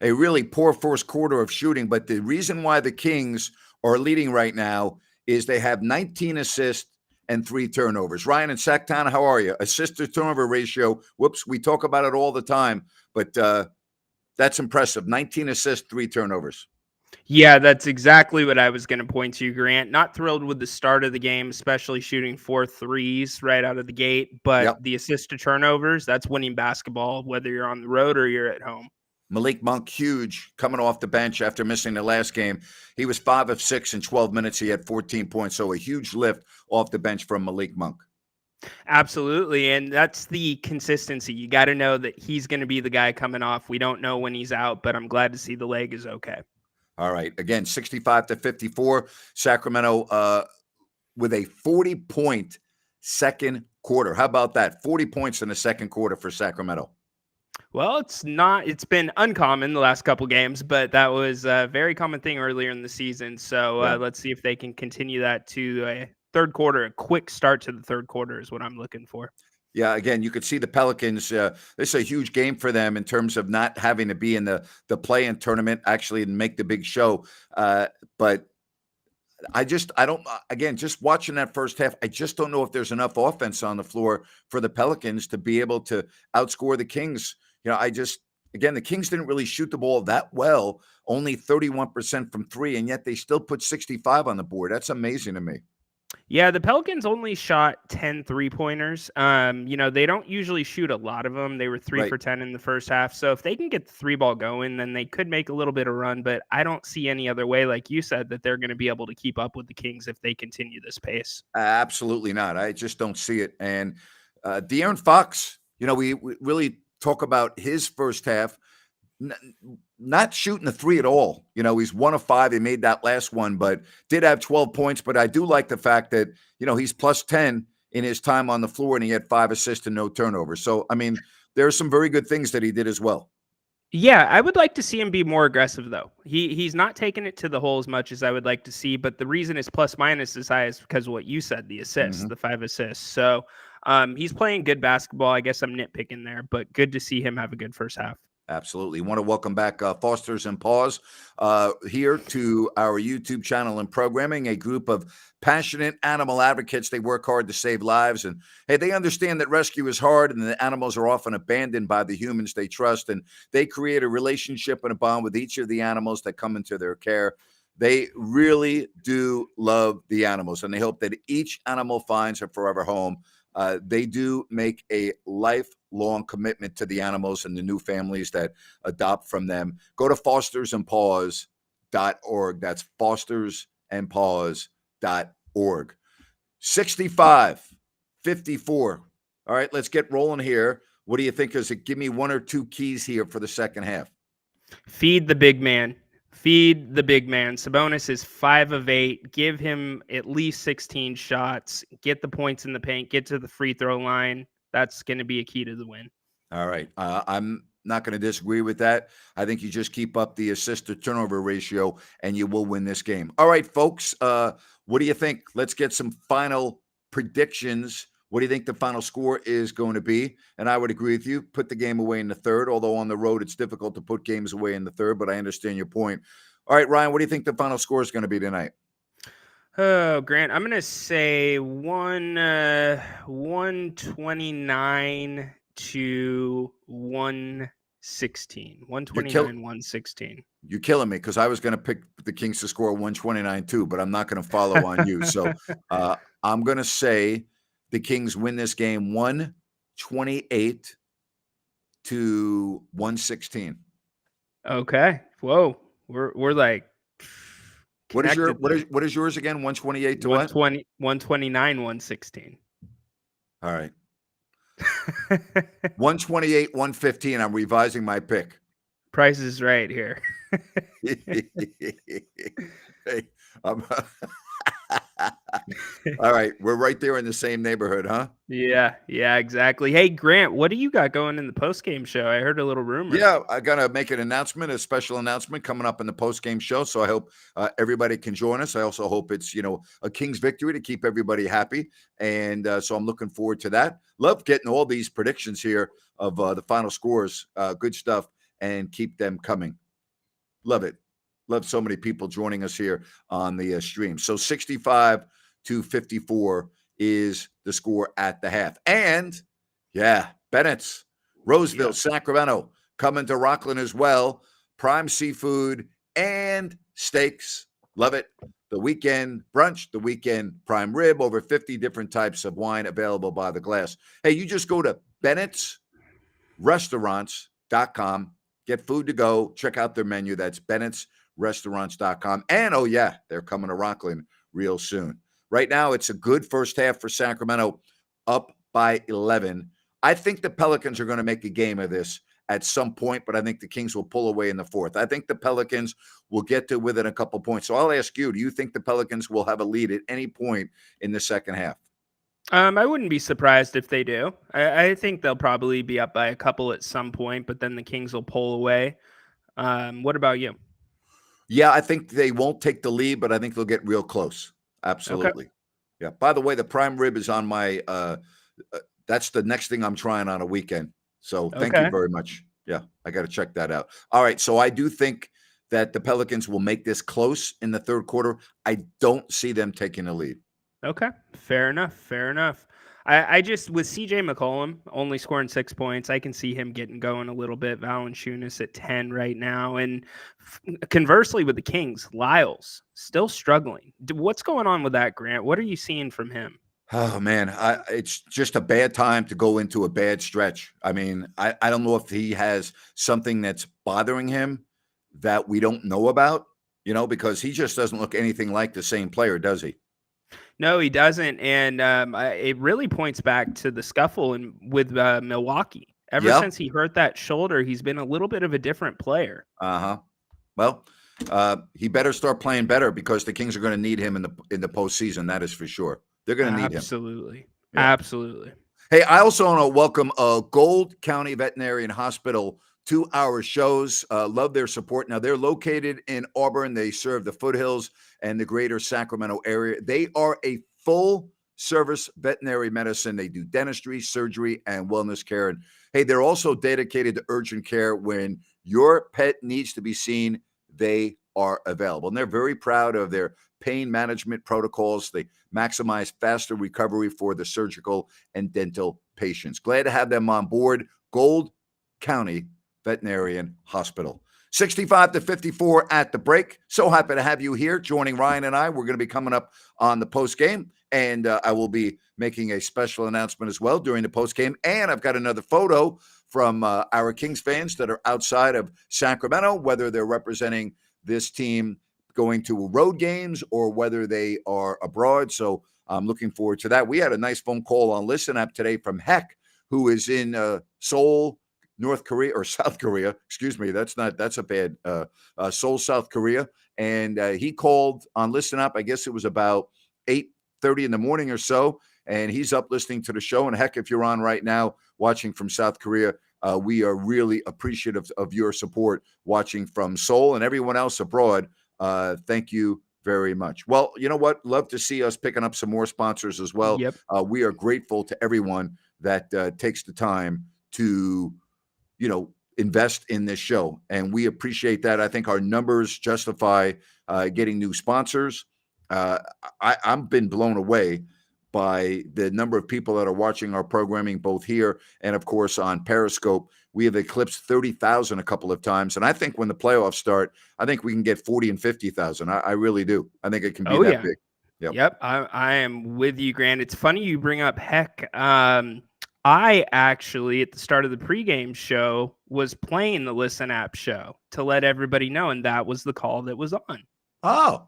a really poor first quarter of shooting. But the reason why the Kings are leading right now is they have 19 assists and 3 turnovers. Ryan and Sacktown, how are you? Assist to turnover ratio. Whoops, we talk about it all the time, but that's impressive. 19 assists, 3 turnovers. Yeah, that's exactly what I was going to point to, Grant. Not thrilled with the start of the game, especially shooting 4 threes right out of the gate. But Yep. the assist to turnovers, that's winning basketball, whether you're on the road or you're at home. Malik Monk, huge, coming off the bench after missing the last game. He was 5 of 6 in 12 minutes. He had 14 points. So a huge lift off the bench from Malik Monk. Absolutely. And that's the consistency. You got to know that he's going to be the guy coming off. We don't know when he's out, but I'm glad to see the leg is okay. All right. Again, 65-54. Sacramento with a 40-point second quarter. How about that? 40 points in the second quarter for Sacramento. Well, it's been uncommon the last couple games, but that was a very common thing earlier in the season. So let's see if they can continue that to a third quarter. A quick start to the third quarter is what I'm looking for. Yeah, again, you could see the Pelicans. This is a huge game for them in terms of not having to be in the play-in tournament, actually, and make the big show. But I don't, again, just watching that first half, I just don't know if there's enough offense on the floor for the Pelicans to be able to outscore the Kings. Again, the Kings didn't really shoot the ball that well, only 31% from 3, and yet they still put 65 on the board. That's amazing to me. Yeah, the Pelicans only shot 10 3-pointers. They don't usually shoot a lot of them. They were 3 for 10 in the first half. So if they can get the 3-ball going, then they could make a little bit of run. But I don't see any other way, like you said, that they're going to be able to keep up with the Kings if they continue this pace. Absolutely not. I just don't see it. And De'Aaron Fox, we really talk about his first half. Not shooting the 3 at all. He's 1 of 5. He made that last one, but did have 12 points. But I do like the fact that, he's plus 10 in his time on the floor, and he had 5 assists and no turnovers. So, I mean, there are some very good things that he did as well. Yeah, I would like to see him be more aggressive, though. He's not taking it to the hole as much as I would like to see, but the reason his plus minus is high is because of what you said, the assists, the 5 assists. So he's playing good basketball. I guess I'm nitpicking there, but good to see him have a good first half. Absolutely. Want to welcome back Fosters and Paws here to our YouTube channel and programming, a group of passionate animal advocates. They work hard to save lives. And, hey, they understand that rescue is hard and the animals are often abandoned by the humans they trust. And they create a relationship and a bond with each of the animals that come into their care. They really do love the animals, and they hope that each animal finds a forever home. They do make a lifelong commitment to the animals and the new families that adopt from them. Go to fostersandpaws.org. That's fostersandpaws.org. 65-54. All right, let's get rolling here. What do you think? Give me 1 or 2 keys here for the second half. Feed the big man. Feed the big man. Sabonis is 5 of 8. Give him at least 16 shots. Get the points in the paint. Get to the free throw line. That's going to be a key to the win. All right. I'm not going to disagree with that. I think you just keep up the assist to turnover ratio and you will win this game. All right, folks. What do you think? Let's get some final predictions. What do you think the final score is going to be? And I would agree with you. Put the game away in the third, although on the road it's difficult to put games away in the third, but I understand your point. All right, Ryan, what do you think the final score is going to be tonight? Oh, Grant, I'm going to say 129 to 116. 129-116. You're killing me because I was going to pick the Kings to score 129 too, but I'm not going to follow on you. So I'm going to say the Kings win this game 128 to 116. Okay. Whoa. We're like what is yours again? 128 to 120, 129, 116. All right. 128, 115. I'm revising my pick. Price is right here. Hey, all right, we're right there in the same neighborhood, huh? Yeah, exactly. Hey, Grant, what do you got going in the post-game show? I heard a little rumor. Yeah, I got to make an announcement, a special announcement coming up in the post-game show, so I hope everybody can join us. I also hope it's, a Kings victory to keep everybody happy, and so I'm looking forward to that. Love getting all these predictions here of the final scores. Good stuff. and keep them coming. Love it. Love so many people joining us here on the stream. So 65-54 is the score at the half. And yeah, Bennett's, Roseville, Sacramento, coming to Rockland as well. Prime seafood and steaks. Love it. The weekend brunch, the weekend prime rib, over 50 different types of wine available by the glass. Hey, you just go to Bennett'sRestaurants.com. Get food to go. Check out their menu. That's Bennett'sRestaurants.com. And oh, yeah, they're coming to Rockland real soon. Right now, it's a good first half for Sacramento, up by 11. I think the Pelicans are going to make a game of this at some point, but I think the Kings will pull away in the fourth. I think the Pelicans will get to within a couple points. So I'll ask you, do you think the Pelicans will have a lead at any point in the second half? I wouldn't be surprised if they do. I think they'll probably be up by a couple at some point, but then the Kings will pull away. What about you? Yeah, I think they won't take the lead, but I think they'll get real close. Absolutely. Okay. Yeah. By the way, the prime rib is on my that's the next thing I'm trying on a weekend. So thank you very much. Yeah, I got to check that out. All right. So I do think that the Pelicans will make this close in the third quarter. I don't see them taking the lead. Okay. Fair enough. Fair enough. I just, with CJ McCollum only scoring 6 points, I can see him getting going a little bit. Valanciunas at 10 right now. And conversely with the Kings, Lyles still struggling. What's going on with that, Grant? What are you seeing from him? Oh, man, it's just a bad time to go into a bad stretch. I mean, I don't know if he has something that's bothering him that we don't know about, because he just doesn't look anything like the same player, does he? No, he doesn't. And it really points back to the scuffle with Milwaukee. Ever since he hurt that shoulder, he's been a little bit of a different player. Uh-huh. Well, he better start playing better because the Kings are going to need him in the postseason. That is for sure. They're going to need him. Absolutely. Yeah. Absolutely. Hey, I also want to welcome Gold County Veterinarian Hospital to our shows. Love their support. Now, they're located in Auburn. They serve the foothills and the greater Sacramento area. They are a full-service veterinary medicine. They do dentistry, surgery, and wellness care. And, hey, they're also dedicated to urgent care. When your pet needs to be seen, they are available. And they're very proud of their pain management protocols. They maximize faster recovery for the surgical and dental patients. Glad to have them on board. Gold County Veterinarian Hospital. 65-54 at the break. So happy to have you here joining Ryan and I. We're going to be coming up on the post game, and I will be making a special announcement as well during the post game. And I've got another photo from our Kings fans that are outside of Sacramento, whether they're representing this team going to road games or whether they are abroad. So I'm looking forward to that. We had a nice phone call on Listen App today from Heck, who is in Seoul, North Korea, or South Korea. Excuse me. That's a bad Seoul, South Korea. And he called on Listen Up. I guess it was about 8:30 in the morning or so. And he's up listening to the show. And Heck, if you're on right now watching from South Korea, we are really appreciative of your support watching from Seoul, and everyone else abroad. Thank you very much. Well, you know what? Love to see us picking up some more sponsors as well. Yep. We are grateful to everyone that takes the time to, invest in this show. And we appreciate that. I think our numbers justify getting new sponsors. I've been blown away by the number of people that are watching our programming, both here and, of course, on Periscope. We have eclipsed 30,000 a couple of times. And I think when the playoffs start, I think we can get 40 and 50,000. I really do. I think it can be that big. Yep. I am with you, Grant. It's funny you bring up Heck. I actually, at the start of the pregame show, was playing the Listen App show to let everybody know, and that was the call that was on. Oh,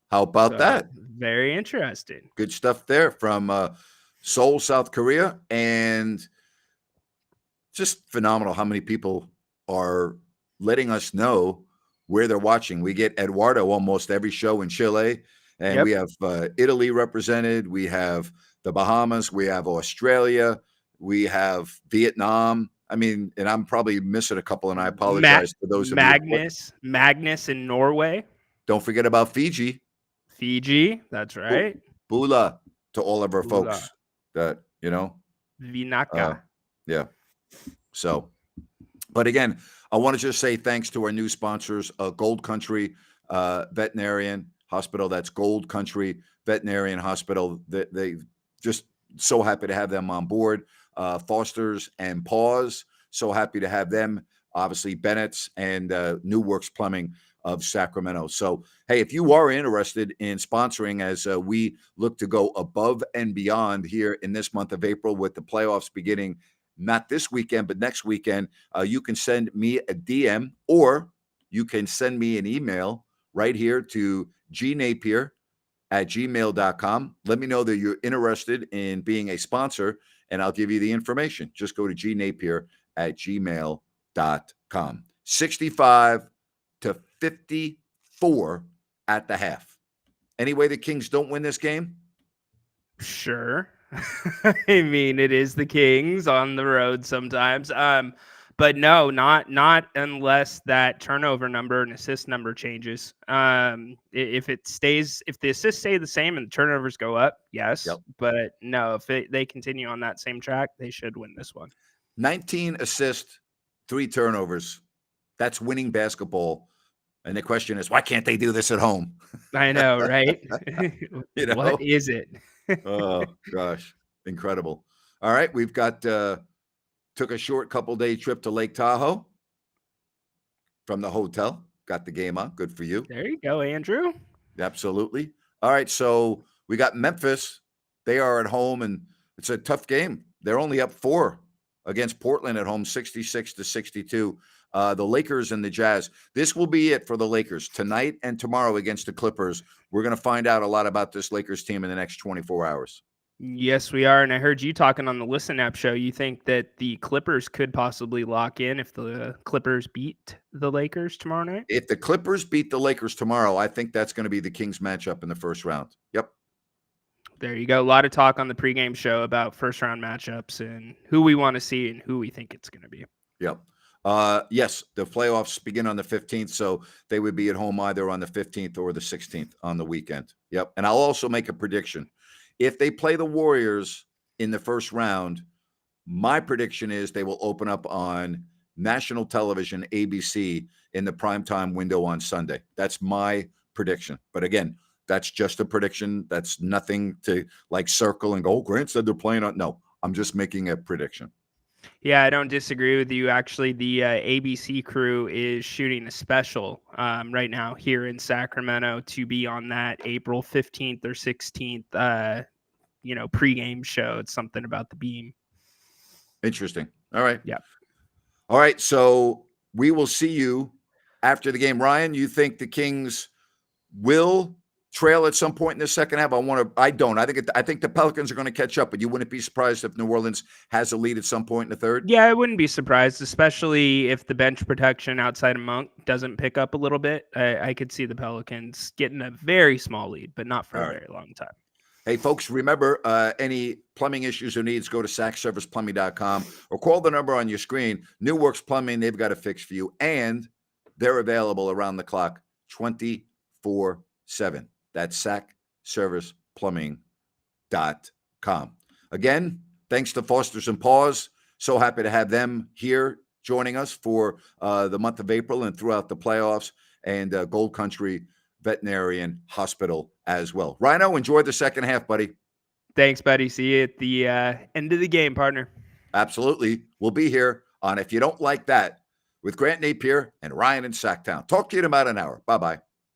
how about that? Very interesting. Good stuff there from Seoul, South Korea, and just phenomenal how many people are letting us know where they're watching. We get Eduardo almost every show in Chile, and we have Italy represented. We have the Bahamas. We have Australia. We have Vietnam. I mean, and I'm probably missing a couple, and I apologize to those of you. Magnus in Norway. Don't forget about Fiji. Fiji, that's right. Bula to all of our folks that, Vinaka. Yeah. So, but again, I want to just say thanks to our new sponsors, Gold Country Veterinarian Hospital. That's Gold Country Veterinarian Hospital. They just so happy to have them on board. Foster's and Paws, so happy to have them. Obviously, Bennett's and New Works Plumbing of Sacramento. So, hey, if you are interested in sponsoring as we look to go above and beyond here in this month of April with the playoffs beginning not this weekend, but next weekend, you can send me a DM or you can send me an email right here to gnapier@gmail.com. Let me know that you're interested in being a sponsor, and I'll give you the information. Just go to gnapier@gmail.com. 65-54 at the half. Any way the Kings don't win this game? Sure. I mean, it is the Kings on the road sometimes. But no, not unless that turnover number and assist number changes. If the assists stay the same and the turnovers go up, yes. Yep. But no, if they continue on that same track, they should win this one. 19 assists, 3 turnovers. That's winning basketball. And the question is, why can't they do this at home? I know, right? What is it? Oh, gosh. Incredible. All right. We've got took a short couple-day trip to Lake Tahoe from the hotel. Got the game on. Good for you. There you go, Andrew. Absolutely. All right. So we got Memphis. They are at home, and it's a tough game. They're only up 4 against Portland at home, 66-62. The Lakers and the Jazz. This will be it for the Lakers tonight and tomorrow against the Clippers. We're going to find out a lot about this Lakers team in the next 24 hours. Yes, we are. And I heard you talking on the Listen App show. You think that the Clippers could possibly lock in if the Clippers beat the Lakers tomorrow night? If the Clippers beat the Lakers tomorrow, I think that's going to be the Kings matchup in the first round. Yep. There you go. A lot of talk on the pregame show about first-round matchups and who we want to see and who we think it's going to be. Yep. Yes, the playoffs begin on the 15th, so they would be at home either on the 15th or the 16th on the weekend. Yep. And I'll also make a prediction. If they play the Warriors in the first round, my prediction is they will open up on national television, ABC, in the primetime window on Sunday. That's my prediction. But again, that's just a prediction. That's nothing to like circle and go, oh, Grant said they're playing on. No, I'm just making a prediction. Yeah, I don't disagree with you. Actually, the ABC crew is shooting a special right now here in Sacramento to be on that April 15th or 16th, pregame show. It's something about the beam. Interesting. All right. Yeah. All right. So we will see you after the game. Ryan, you think the Kings will trail at some point in the second half? I don't. I think the Pelicans are going to catch up, but you wouldn't be surprised if New Orleans has a lead at some point in the third? Yeah, I wouldn't be surprised, especially if the bench protection outside of Monk doesn't pick up a little bit. I could see the Pelicans getting a very small lead, but not for a very long time. Hey, folks, remember, any plumbing issues or needs, go to sackserviceplumbing.com or call the number on your screen. New Works Plumbing, they've got a fix for you, and they're available around the clock 24/7. That's sackserviceplumbing.com. Again, thanks to Foster's and Paws. So happy to have them here joining us for the month of April and throughout the playoffs, and Gold Country Veterinarian Hospital as well. Rhino, enjoy the second half, buddy. Thanks, buddy. See you at the end of the game, partner. Absolutely. We'll be here on If You Don't Like That with Grant Napier and Ryan in Sacktown. Talk to you in about an hour. Bye-bye.